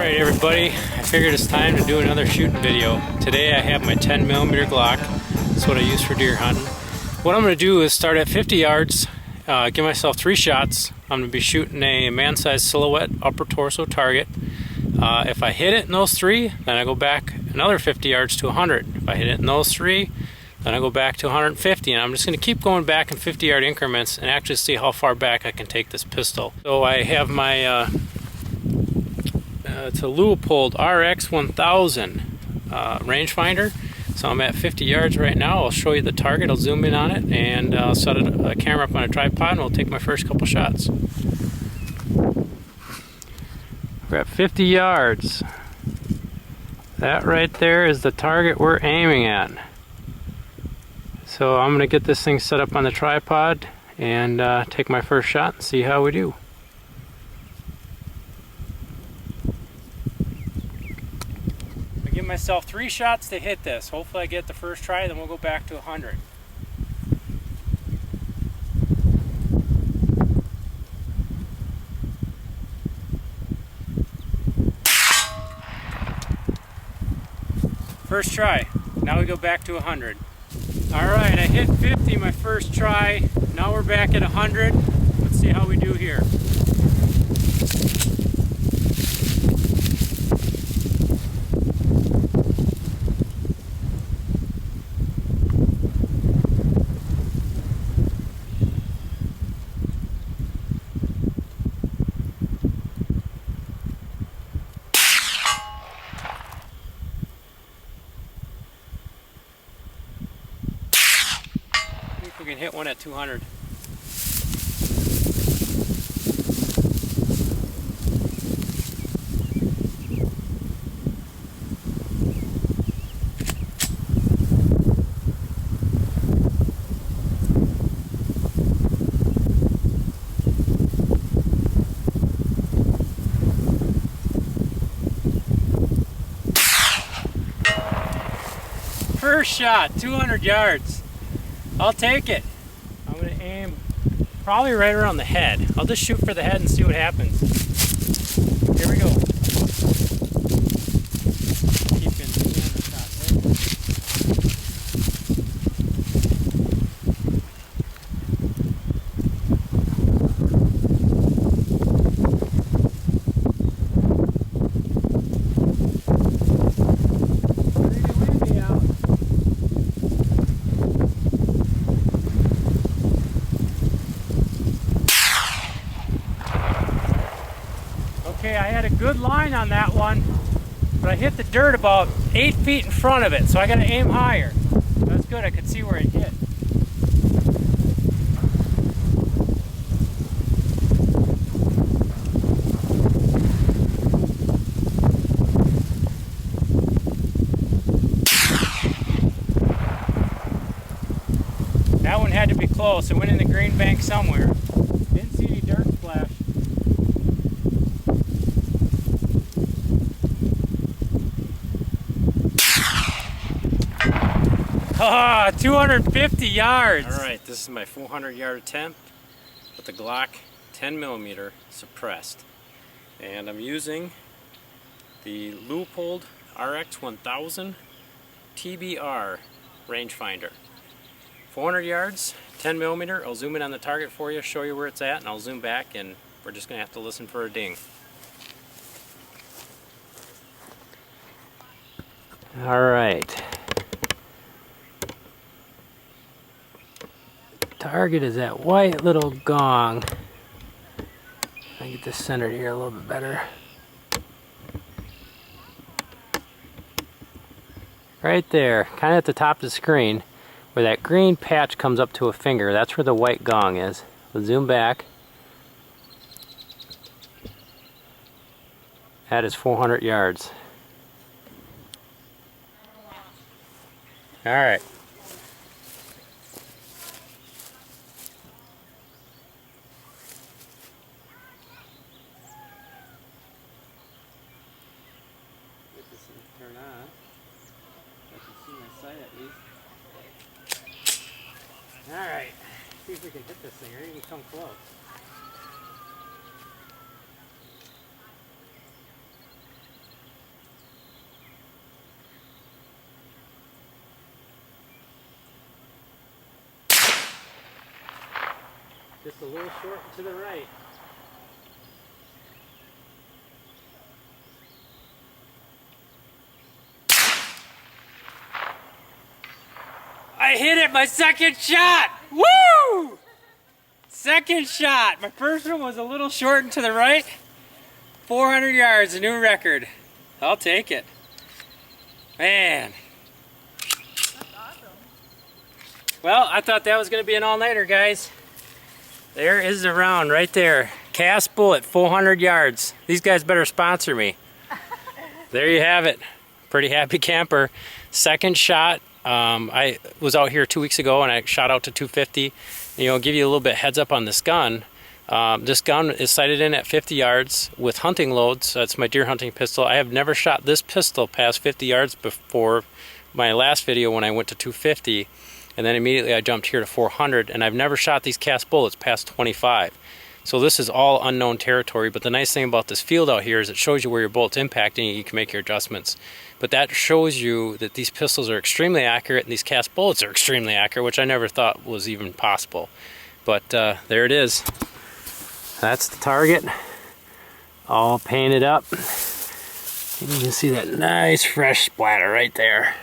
Alright everybody, I figured it's time to do another shooting video. Today I have my 10mm Glock. That's what I use for deer hunting. What I'm going to do is start at 50 yards, give myself 3 shots. I'm going to be shooting a man-sized silhouette upper torso target. If I hit it in those 3, then I go back another 50 yards to 100. If I hit it in those 3, then I go back to 150, and I'm just going to keep going back in 50-yard increments and actually see how far back I can take this pistol. So I have my it's a Leupold RX 1000 rangefinder. So I'm at 50 yards right now. I'll show you the target. I'll zoom in on it, and I'll set a camera up on a tripod, and we'll take my first couple shots. We're at 50 yards. That right there is the target we're aiming at. So I'm going to get this thing set up on the tripod and take my first shot and see how we do. I give myself 3 shots to hit this. Hopefully I get the first try, then we'll go back to 100. First try. Now we go back to 100. Alright, I hit 50 my first try. Now we're back at 100. Let's see how we do here. We can hit one at 200. First shot, 200 yards. I'll take it. I'm going to aim probably right around the head. I'll just shoot for the head and see what happens. Here we go. Keep in the shot Okay, I had a good line on that one, but I hit the dirt about 8 feet in front of it, so I got to aim higher. That's good, I could see where it hit. That one had to be close. It went in the green bank somewhere. Didn't see any dirt splash. Ah, 250 yards. Alright, this is my 400-yard attempt with the Glock 10mm suppressed. And I'm using the Leupold RX 1000 TBR rangefinder. 400 yards, 10mm. I'll zoom in on the target for you, show you where it's at, and I'll zoom back, and we're just going to have to listen for a ding. Alright. Target is that white little gong. I get this centered here a little bit better. Right there, kind of at the top of the screen, where that green patch comes up to a finger, that's where the white gong is. We'll zoom back. That is 400 yards. Alright. Turn on. I can see my sight at least. Alright, see if we can hit this thing or even come close. Just a little short to the right. I hit it, my second shot! Woo! Second shot. My first one was a little short and to the right. 400 yards, a new record. I'll take it. Man. That's awesome. Well, I thought that was going to be an all-nighter, guys. There is the round right there. Cast bullet, 400 yards. These guys better sponsor me. There you have it. Pretty happy camper. Second shot. I was out here 2 weeks ago and I shot out to 250. You know, give you a little bit heads up on this gun. This gun is sighted in at 50 yards with hunting loads. That's my deer hunting pistol. I have never shot this pistol past 50 yards before my last video when I went to 250. And then immediately I jumped here to 400, and I've never shot these cast bullets past 25. So this is all unknown territory, but the nice thing about this field out here is it shows you where your bullet's impacting and you can make your adjustments. But that shows you that these pistols are extremely accurate and these cast bullets are extremely accurate, which I never thought was even possible. But there it is. That's the target, all painted up. And you can see that nice fresh splatter right there.